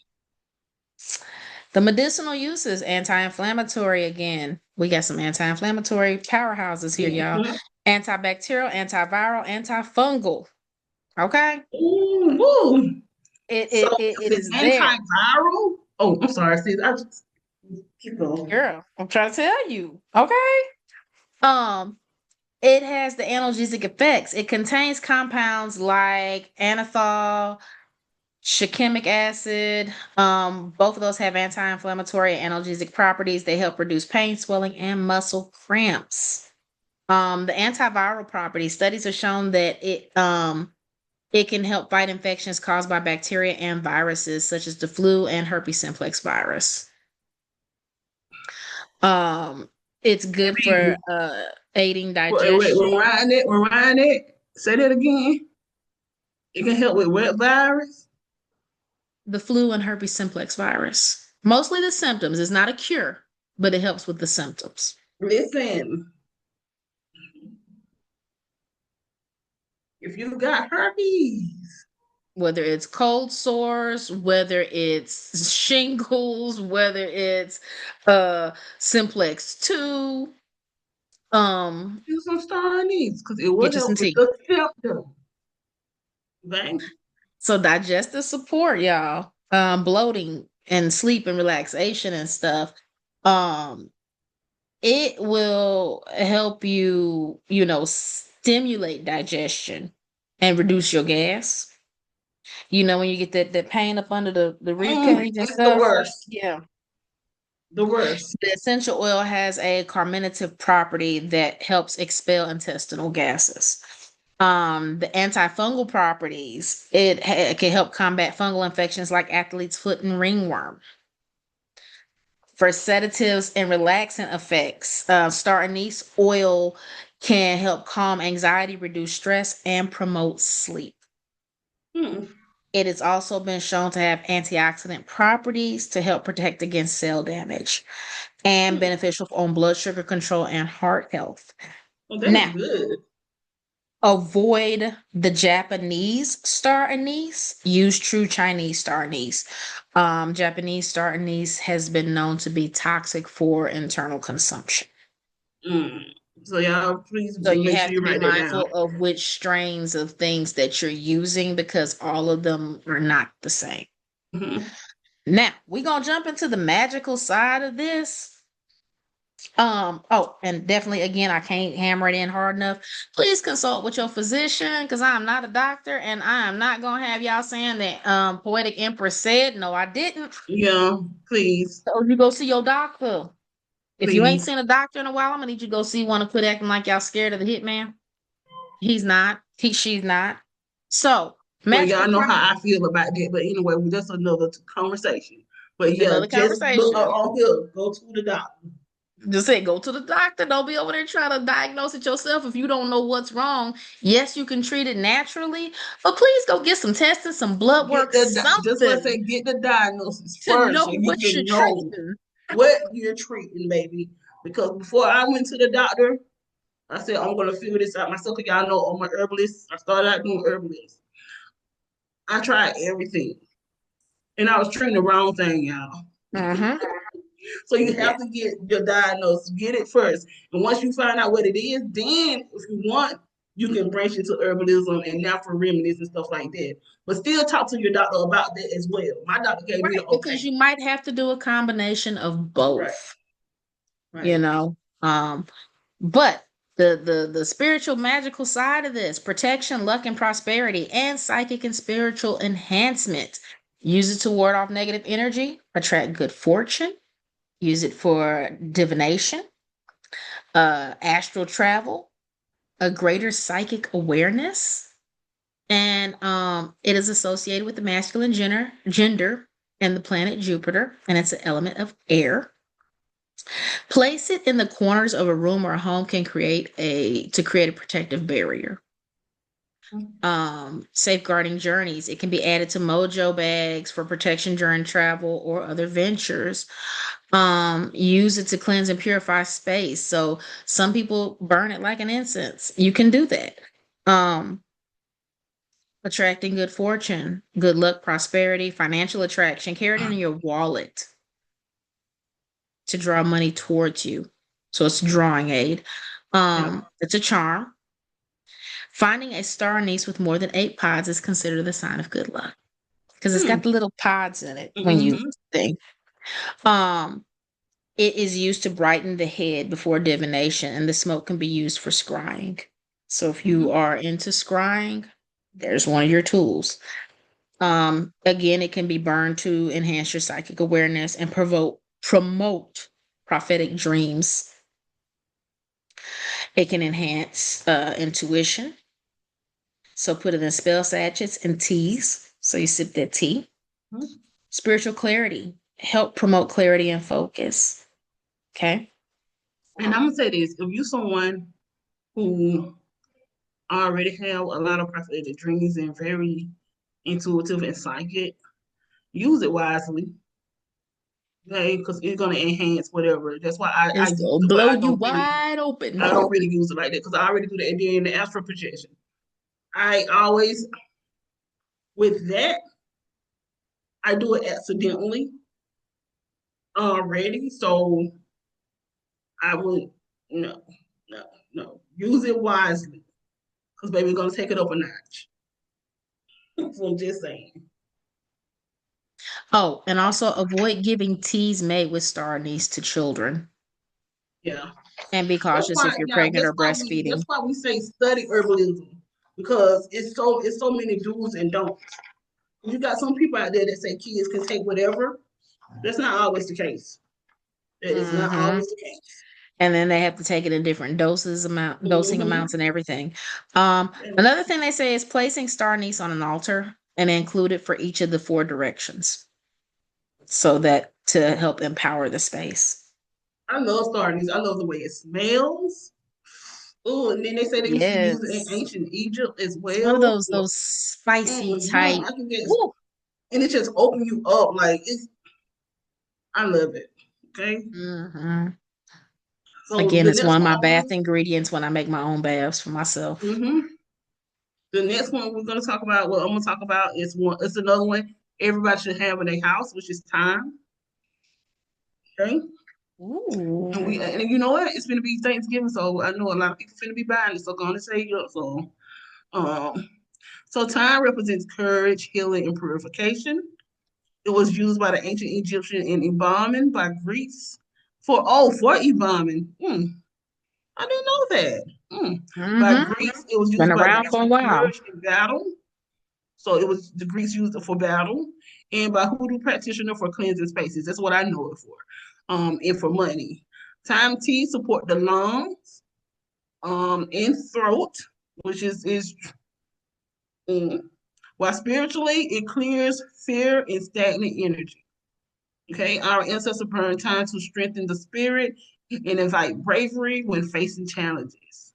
The medicinal uses anti-inflammatory again. We got some anti-inflammatory powerhouses here, y'all. Mm-hmm. Antibacterial, antiviral, antifungal. Okay? Ooh, woo. It So it it, is it it is there. antiviral? Oh, I'm sorry, sis. I just keep going. Girl, I'm trying to tell you. Okay? Um, it has the analgesic effects. It contains compounds like anethol, shikimic acid. Both of those have anti-inflammatory and analgesic properties. They help reduce pain, swelling, and muscle cramps. The antiviral properties, studies have shown that it can help fight infections caused by bacteria and viruses such as the flu and herpes simplex virus. Um, it's good for aiding Wait, digestion. rewind it. Say that again. It can help with what virus? The flu and herpes simplex virus. Mostly the symptoms. It's not a cure, but it helps with the symptoms. Listen, if you got herpes, Whether it's cold sores, whether it's shingles, whether it's simplex 2, do some star anise because it will get you help some with tea. the symptom. Okay. So digestive support, y'all. Bloating and sleep and relaxation and stuff. Um, it will help you, stimulate digestion and reduce your gas. When you get that pain up under the rib cage and It's the stuff. worst. Yeah. The worst. The essential oil has a carminative property that helps expel intestinal gases. The antifungal properties, it can help combat fungal infections like athlete's foot and ringworm. For sedatives and relaxant effects, star anise oil can help calm anxiety, reduce stress, and promote sleep. Hmm. It has also been shown to have antioxidant properties to help protect against cell damage and Hmm. beneficial on blood sugar control and heart health. Well, that's Now, good. avoid the Japanese star anise. Use true Chinese star anise. Japanese star anise has been known to be toxic for internal consumption. Mm. So y'all, please So you make sure have to you be write that down. mindful of which strains of things that you're using because all of them are not the same. Hmm. Now, we're going to jump into the magical side of this. Oh, and definitely again, I can't hammer it in hard enough. Please consult with your physician because I am not a doctor and I am not gonna have y'all saying that Poetic Empress said. No, I didn't. Yeah, please, So you go see your doctor. If you ain't please. seen a doctor in a while, I'm gonna need you to go see one and quit acting like y'all scared of the hitman. He's not. She's not. So Well, magical y'all know prop. how I feel about that. But anyway, that's another conversation. But yeah, Another just look conversation. on here. Go to the doctor. Just say go to the doctor. Don't be over there trying to diagnose it yourself if you don't know what's wrong. Yes, you can treat it naturally, but please go get some testing, some blood Get work, just what I something say. Get the diagnosis to first, so know you what you're can know treating. what you're treating, baby. Because before I went to the doctor, I said I'm gonna figure this out myself. Cause y'all know I'm a herbalist. I started out doing herbalist. I tried everything, and I was treating the wrong thing, y'all. Mm-hmm. So you Yeah. have to get your diagnosis, get it first. And once you find out what it is, then if you want, you can branch into herbalism and natural remedies and stuff like that. But still talk to your doctor about that as well. My doctor gave me Right. the Because okay. you might have to do a combination of Right, both, you right. know. But the spiritual magical side of this, protection, luck, and prosperity, and psychic and spiritual enhancement. Use it to ward off negative energy, attract good fortune, use it for divination, astral travel, a greater psychic awareness, and it is associated with the masculine gender and the planet Jupiter, and it's an element of air. Place it in the corners of a room or a home can create a protective barrier. Safeguarding journeys. It can be added to mojo bags for protection during travel or other ventures. Use it to cleanse and purify space. So some people burn it like an incense. You can do that. Um, Attracting good fortune, good luck, prosperity, financial attraction. Carry it in your wallet to draw money towards you. So it's a drawing aid. Yeah. It's a charm. Finding a star anise with more than 8 pods is considered a sign of good luck because it's got Hmm. the little pods in it when you Mm-hmm. think. Um, it is used to brighten the head before divination, and the smoke can be used for scrying. So if you Mm-hmm. are into scrying, there's one of your tools. Again, it can be burned to enhance your psychic awareness and promote prophetic dreams. It can enhance intuition. So put it in spell sachets and teas. So you sip that tea. Spiritual clarity. Help promote clarity and focus. Okay. And I'm gonna say this: if you someone who already have a lot of prophetic dreams and very intuitive and psychic, use it wisely. Okay, because it's gonna enhance whatever. That's why I It's use gonna it, but blow you wide I open. don't really use it like that because I already do that. And then the astral projection, I always with that I do it accidentally already, so I would no, no, no. Use it wisely because baby, we're gonna take it up a notch. So I'm just saying. Oh, and also avoid giving teas made with star anise to children. Yeah. And be That's cautious why if you're now pregnant or breastfeeding. that's why we say study herbalism because it's so many do's and don'ts. You got some people out there that say kids can take whatever. That's not always the case. That is not Hmm. always the case. And then they have to take it in different dosing amounts Mm-hmm. and everything. Another thing they say is placing star anise on an altar and include it for each of the 4 directions. So that to help empower the space. I love starting these. I love the way it smells. Oh, and then they say they used to use it in Yes. ancient Egypt as It's one of well. those spicy type. I can get, Woo. and it just open you up. Like it's, I love it. Okay, Hmm. so Again, the it's one next of my one, bath ingredients when I make my own baths for myself. mm-hmm. The next one we're gonna talk about. What I'm gonna talk about is one. It's another one everybody should have in their house, which is time. Okay, Ooh. and you know what? It's gonna be Thanksgiving, so I know a lot of people finna be buying it. So gonna say you. Um, so time represents courage, healing, and purification. It was used by the ancient Egyptian in embalming by Greeks for embalming. I didn't know that. By Mm-hmm. Greeks, it was Been used by around Greeks for a for while. courage in battle. So it was the Greeks used it for battle, and by Hoodoo practitioner for cleansing spaces. That's what I know it for. And for money. Time tea support the lungs, and throat, which is mm. While spiritually it clears fear and stagnant energy. Okay, our ancestors burned time to strengthen the spirit and invite bravery when facing challenges.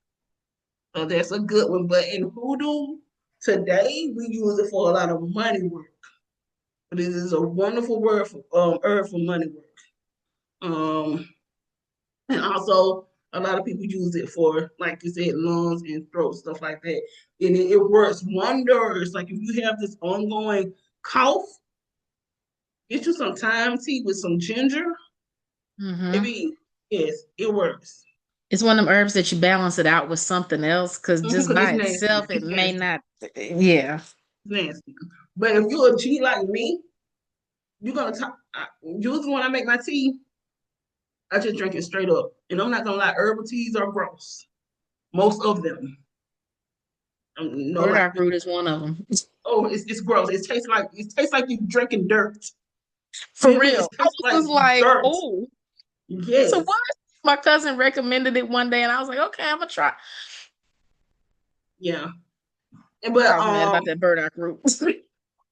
So that's a good one. But in hoodoo, today we use it for a lot of money work. But it is a wonderful word for herb for money work. And also a lot of people use it for, like you said, lungs and throat stuff like that. And it works wonders. Like if you have this ongoing cough, get you some thyme tea with some ginger. Mm-hmm. Maybe yes, it works. It's one of them herbs that you balance it out with something else because just Because by it's nasty. itself, it It's may nasty. not. Yeah. It's nasty. But if you're a G like me, you're gonna talk. Usually when I make my tea, I just drink it straight up. And I'm not gonna lie, herbal teas are gross. Most of them. No, like Burdock root is one of them. oh, it's gross. It tastes like you drinking dirt. You For hear me? It real. I tastes was like just like, dirt. oh. So Yes. what? My cousin recommended it one day, and I was like, okay, I'm gonna try. Yeah. I But was mad about that burdock root.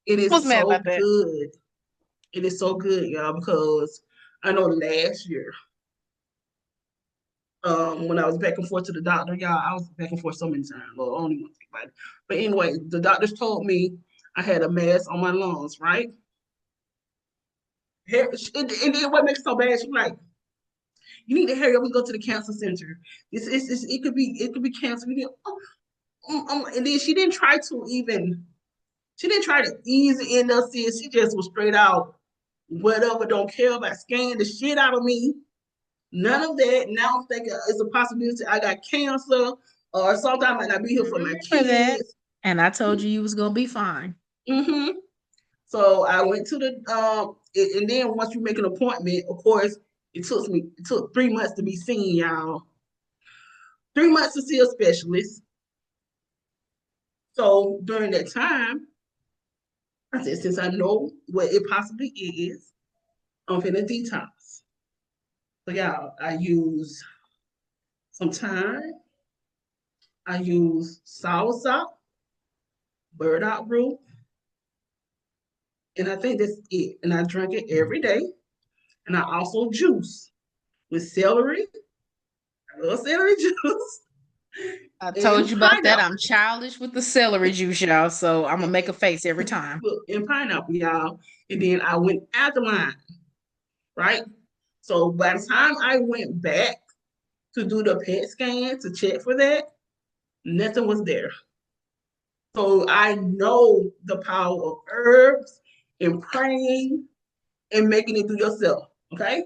it I was is mad so about that. good. It is so good, y'all, because I know last year, when I was back and forth to the doctor, y'all, I was back and forth so many times. Lord, I don't even want to think about it. But anyway, the doctors told me I had a mass on my lungs, right? And then what makes it so bad? She's like, you need to hurry up and go to the cancer center. It could be cancer. And then she didn't try to ease it in us. She just was straight out, whatever, don't care about scanning the shit out of me. None of that. Now I'm thinking it's a possibility I got cancer or something. I might not be I here for my remember that. kids. And I told you was gonna be fine. hmm So I went to the and then once you make an appointment, of course, it took 3 months to be seen, y'all. 3 months to see a specialist. So during that time, I said, since I know what it possibly is, I'm finna detox. So y'all, I use some thyme, I use soursop, burdock root, and I think that's it. And I drink it every day. And I also juice with celery. I love celery juice I told and you about that. pineapple. I'm childish with the celery juice, y'all. So I'm gonna make a face every time. Look, and pineapple, y'all. And then I went alkaline, right? So by the time I went back to do the PET scan to check for that, nothing was there. So I know the power of herbs and praying and making it do yourself. Okay.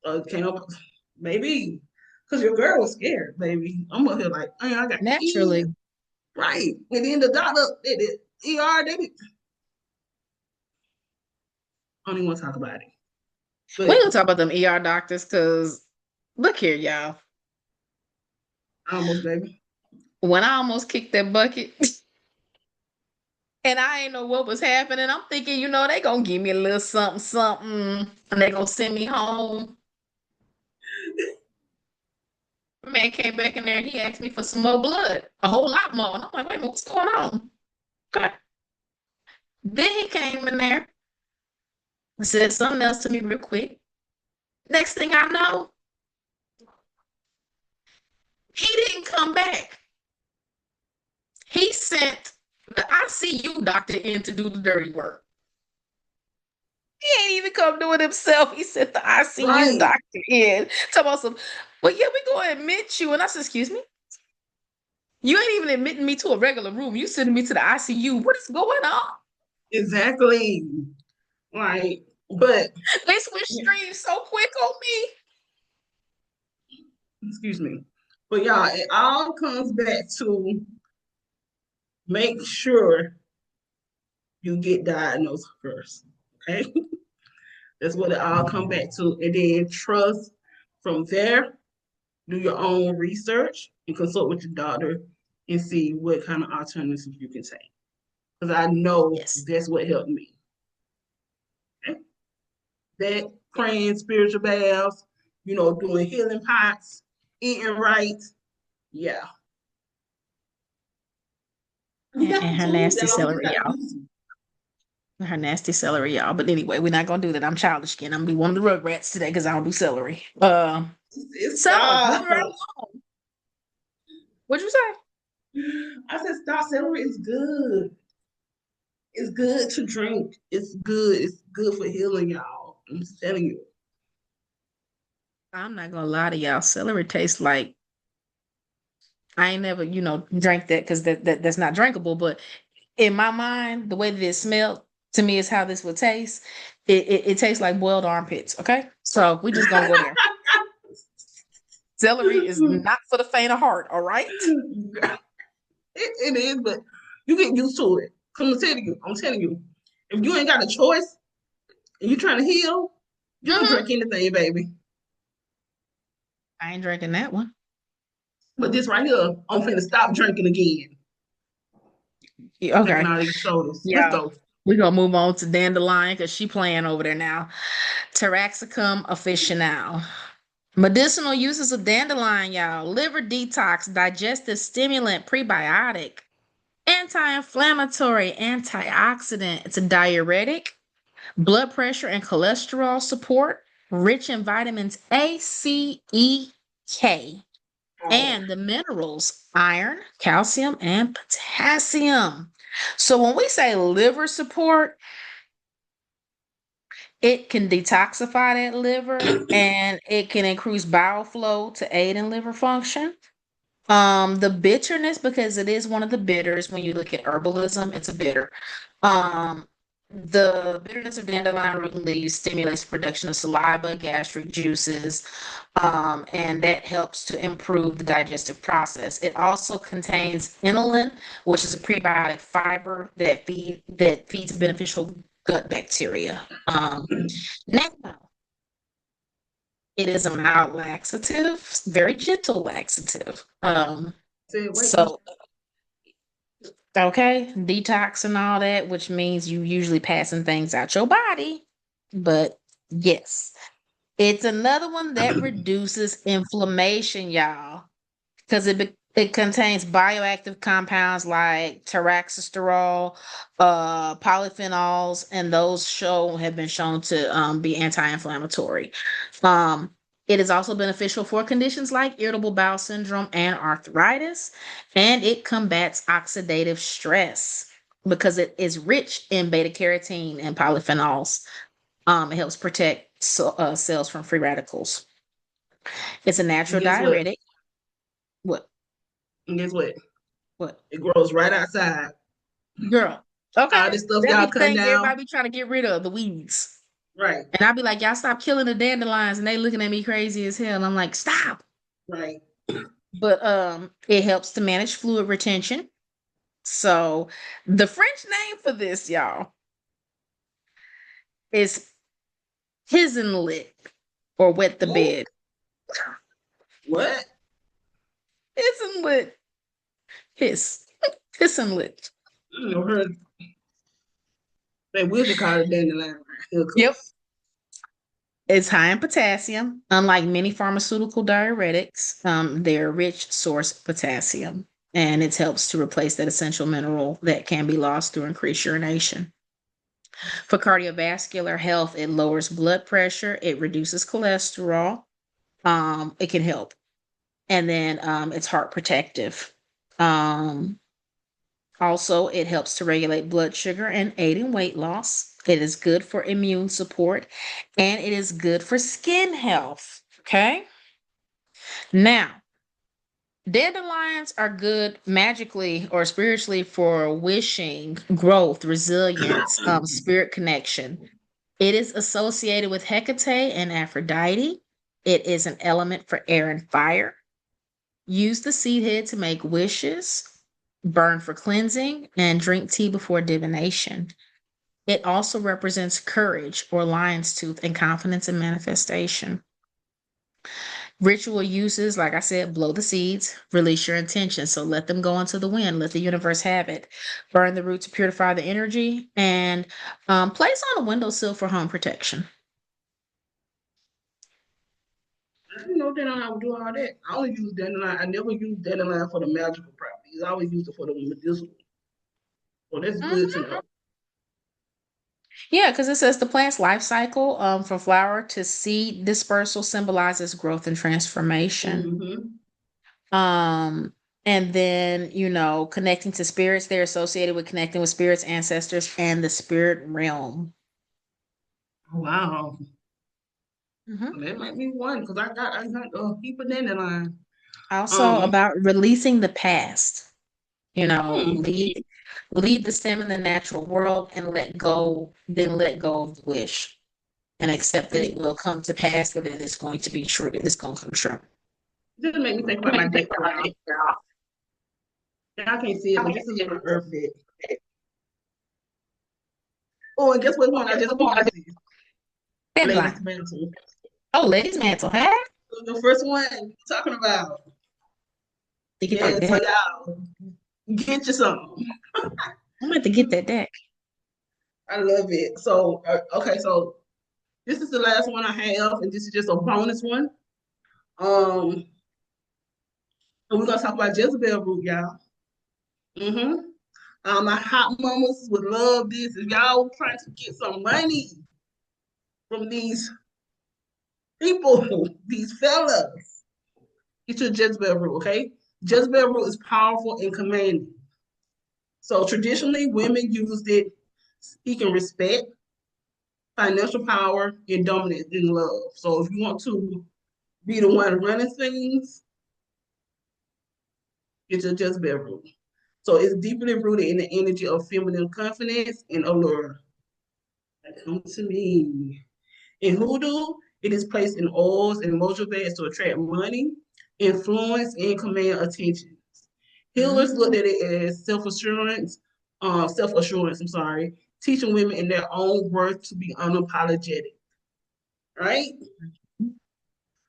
So it came up, maybe, because your girl was scared, baby. I'm up here like, hey, I got Naturally. kids. Right. And then the doctor, they did. I don't even want to talk about it. We But ain't gonna talk about them ER doctors because look here, y'all. almost, baby. When I almost kicked that bucket and I ain't know what was happening, I'm thinking, they gonna give me a little something, something, and they gonna send me home. Man came back in there and he asked me for some more blood, a whole lot more. And I'm like, wait a minute, what's going on? Okay. Then he came in there and said something else to me real quick. Next thing I know, he didn't come back. He sent the ICU doctor in to do the dirty work. He ain't even come do it himself. He sent the ICU Right. doctor in. Talk about some, well, yeah, we gonna admit you. And I said, excuse me? You ain't even admitting me to a regular room. You sending me to the ICU. What is going on? Exactly. Right. But They switch streams so quick on me. excuse me. But y'all, it all comes back to make sure you get diagnosed first. Okay? That's what it all comes back to. And then trust from there, do your own research and consult with your doctor and see what kind of alternatives you can take. Because I know Yes. that's what helped me. Okay? That praying spiritual baths, doing healing pots, eating right. Yeah. We got And the her tools, nasty y'all. We just celery, got to y'all. use them. Her nasty celery, y'all. But anyway, we're not gonna do that. I'm childish again. I'm gonna be one of the rugrats today because I don't do celery. So moving right Stop. along. What'd you say? I said, stop. Celery is good. It's good to drink. It's good. It's good for healing, y'all. I'm telling you. I'm not gonna lie to y'all. Celery tastes like I ain't never, drank that because that's not drinkable. But in my mind, the way that it smelled to me is how this would taste. It tastes like boiled armpits. Okay, so we just gonna go there. Celery is not for the faint of heart. All right. It is, but you get used to it. I'm telling you, if you ain't got a choice and you trying to heal, you'll Mhm. drink anything, baby. I ain't drinking that one. But this right here, I'm finna stop drinking again. Yeah, Drinking okay. all these sodas. Let's Yeah. go. We're gonna move on to dandelion because she playing over there now. Taraxacum officinale. Medicinal uses of dandelion, y'all. Liver detox, digestive stimulant, prebiotic, anti-inflammatory, antioxidant. It's a diuretic, blood pressure and cholesterol support, rich in vitamins A, C, E, K, Oh, and the minerals iron, calcium, and potassium. So when we say liver support, it can detoxify that liver and it can increase bile flow to aid in liver function. The bitterness, because it is one of the bitters when you look at herbalism, it's a bitter. Um, the bitterness of dandelion root and leaves stimulates production of saliva, gastric juices, and that helps to improve the digestive process. It also contains inulin, which is a prebiotic fiber that feeds beneficial gut bacteria. Now, it is a mild laxative, very gentle laxative. said, wait, So okay, detox and all that, which means you usually passing things out your body. But yes, it's another one that reduces inflammation, y'all, because it contains bioactive compounds like taraxasterol, polyphenols, and those have been shown to be anti-inflammatory. Um, it is also beneficial for conditions like irritable bowel syndrome and arthritis, and it combats oxidative stress because it is rich in beta carotene and polyphenols. It helps protect cells from free radicals. It's a and natural guess what? diuretic. What? And guess what? What? It grows right outside. Girl. All Okay. this stuff That be y'all the cutting thing down. everybody be trying to get rid of, the weeds. Right, And I'll be like, y'all stop killing the dandelions. And they looking at me crazy as hell. And I'm like, stop. right. But it helps to manage fluid retention. So the French name for this, y'all, is pissenlit or wet the Ooh, bed. what? Pissenlit. Piss. Pissenlit. I don't know. They will just call it dandelion right here, Yep. cause It's high in potassium. Unlike many pharmaceutical diuretics, they're a rich source of potassium, and it helps to replace that essential mineral that can be lost through increased urination. For cardiovascular health, it lowers blood pressure, it reduces cholesterol. It can help, and then it's heart protective. Um, Also, it helps to regulate blood sugar and aid in weight loss. It is good for immune support and it is good for skin health. Okay. Now, dandelions are good magically or spiritually for wishing, growth, resilience, spirit connection. It is associated with Hecate and Aphrodite. It is an element for air and fire. Use the seed head to make wishes, burn for cleansing, and drink tea before divination. It also represents courage or lion's tooth and confidence in manifestation. Ritual uses, like I said, blow the seeds, release your intention. So let them go into the wind, let the universe have it. Burn the root to purify the energy, and place on a windowsill for home protection. I didn't know dandelion would do all that. I only use dandelion. I never use dandelion for the magical properties. I always use it for the medicinal. Well, that's good to Mhm. know. Yeah, because it says the plant's life cycle from flower to seed dispersal symbolizes growth and transformation. Mm-hmm. Um, and then, connecting to spirits, they're associated with connecting with spirits, ancestors, and the spirit realm. Wow. Mhm. Well, that might be one because I got a heap of dandelion. Also Um, about releasing the past, hmm. leave the stem in the natural world and let go of the wish and accept that it will come to pass, that it is going to be true, that it's going to come true. Just make me think about my deck, y'all. Y'all can't see it, but this is my earth deck. Oh, and guess what one I just pulled? This is Ladies Dandelion. Mantle. Oh, ladies' mantle, huh? The first one we're talking about. Think Yeah, about so that. y'all get you some. I'm going to get that deck. I love it. So, okay, so this is the last one I have, and this is just a bonus one. Um, and we're gonna talk about Jezebel root, y'all. Mm-hmm. My hot mamas would love this. If y'all trying to get some money from these people, these fellas, get your Jezebel root, okay? Jezebel root is powerful and commanding. So traditionally, women used it seeking respect, financial power, and dominance in love. So if you want to be the one running things, get your Jezebel root. So it's deeply rooted in the energy of feminine confidence and allure. Come to me. In Hoodoo, it is placed in oils and mojo to attract money, influence, and command attention. Healers looked Mhm. at it as self-assurance, I'm sorry, teaching women in their own worth to be unapologetic, right?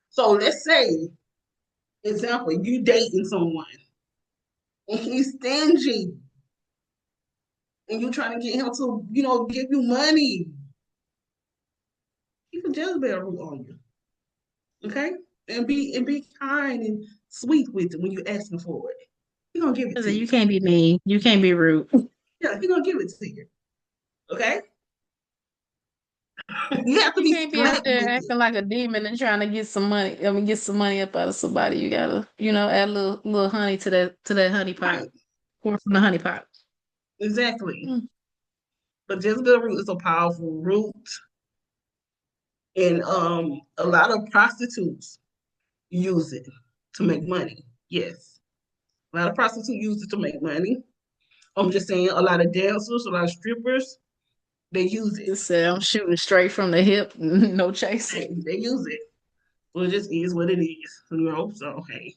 So let's say, example, you dating someone and he's stingy and you trying to get him to, give you money. Keep a Jezebel root on you, okay? And be kind and sweet with it when you asking for it. He gonna give it to You you. can't be mean. You can't be rude. Yeah, he gonna give it to you. Okay? You have to You be can't be out slick there with it. acting like a demon and trying to get some money. I mean, get some money up out of somebody. You gotta, add a little honey to that honey pot. Right. Pour from the honey pot. Exactly. Mm. But Jezebel root is a powerful root. And a lot of prostitutes use it to make money. Yes. A lot of prostitutes use it to make money. I'm just saying a lot of dancers, a lot of strippers, they use it. Just say I'm shooting straight from the hip, no chasing. They use it. Well, it just is what it is. So hey.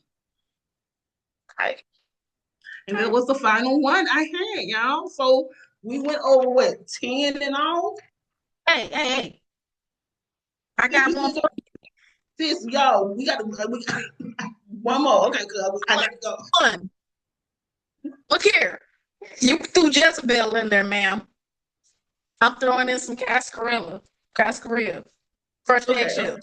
Right. And that was the final one I had, y'all. So we went over what, 10 and all? Hey, hey, hey! I got one for Sis, y'all, we got one more. Okay, good. I you. gotta go. One. Look here. You threw Jezebel in there, ma'am. I'm throwing in some cascarilla. Cascarilla. Fresh Okay, okay. eggshells.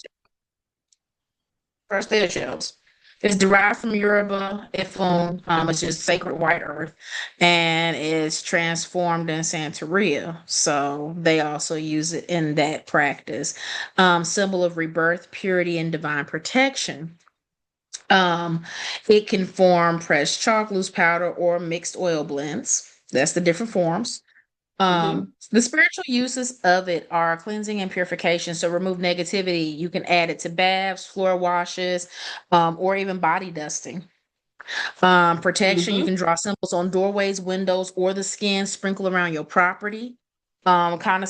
Fresh eggshells. It's derived from Yoruba Ifon, which is sacred white earth, and it's transformed in Santeria. So they also use it in that practice. Symbol of rebirth, purity, and divine protection. Um, it can form pressed chalk, loose powder, or mixed oil blends. That's the different forms. Mm-hmm. The spiritual uses of it are cleansing and purification. So remove negativity. You can add it to baths, floor washes, or even body dusting. Protection. You Mm-hmm. can draw symbols on doorways, windows, or the skin. Sprinkle around your property. Kind of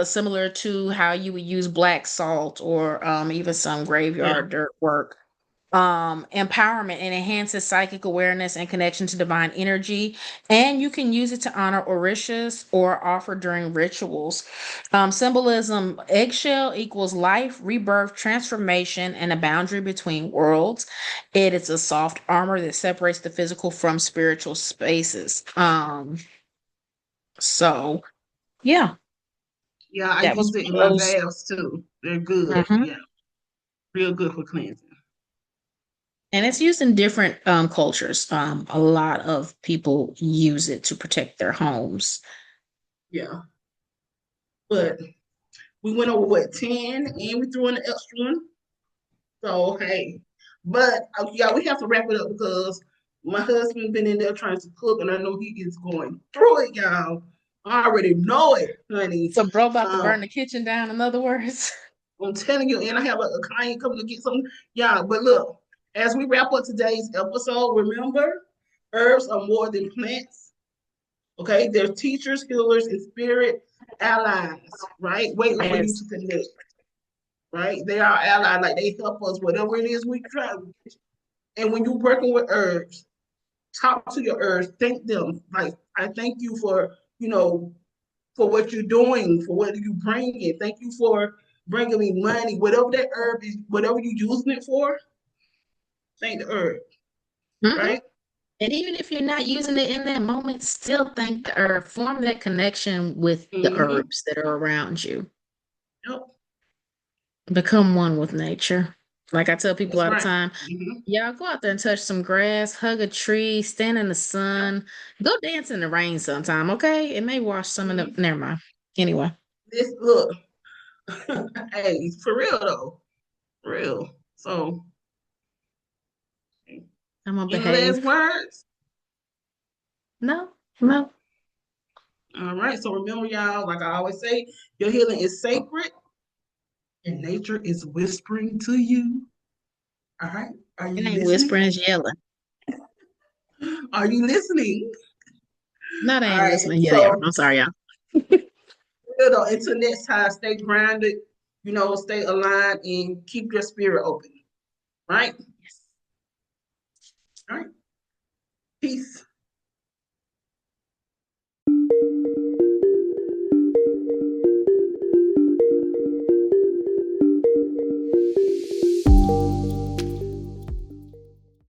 similar to how you would use black salt or even some Yeah. graveyard dirt work. Empowerment, and enhances psychic awareness and connection to divine energy. And you can use it to honor orishas or offer during rituals. Symbolism: eggshell equals life, rebirth, transformation, and a boundary between worlds. It is a soft armor that separates the physical from spiritual spaces. So yeah, Yeah, I that was use it in one of my those. baths too. They're good. Mhm. Yeah, real good for cleansing. And it's used in different cultures. A lot of people use it to protect their homes. Yeah, but we went over what 10, and we threw in the extra one. So hey, but yeah, we have to wrap it up because my husband been in there trying to cook, and I know he is going through it, y'all. I already know it, honey. So, bro, about to Um, burn the kitchen down. In other words, I'm telling you, and I have a client coming to get some. Yeah, but look, as we wrap up today's episode, remember, herbs are more than plants. Okay, they're teachers, healers, and spirit allies. Right, waiting for you yes. to connect. Right, they are allies. Like they help us, whatever it is we try. And when you're working with herbs, talk to your herbs, thank them. Like I thank you for for what you're doing, for what you bring in. Thank you for bringing me money. Whatever that herb is, whatever you're using it for, thank the herb, Hmm. right? And even if you're not using it in that moment, still thank the herb. Form that connection with the Mm-hmm. herbs that are around you. Yep. Become one with nature. Like I tell people That's all the right. time, Mm-hmm. y'all go out there and touch some grass, hug a tree, stand in the Yep. sun, go dance in the rain sometime, okay? It may wash some of the, Mm-hmm. never mind. Anyway, This look, hey, for real though, for real. So, I'm gonna any last behave. words? No, no. All right. So remember, y'all, like I always say, your healing is sacred, and nature is whispering to you. All right. Are It you ain't listening? whispering, it's yelling. Are you listening? No, they All ain't right. listening. Yeah, they are. So, I'm sorry, y'all. until next time, stay grounded, stay aligned and keep your spirit open. Right? All right. Peace.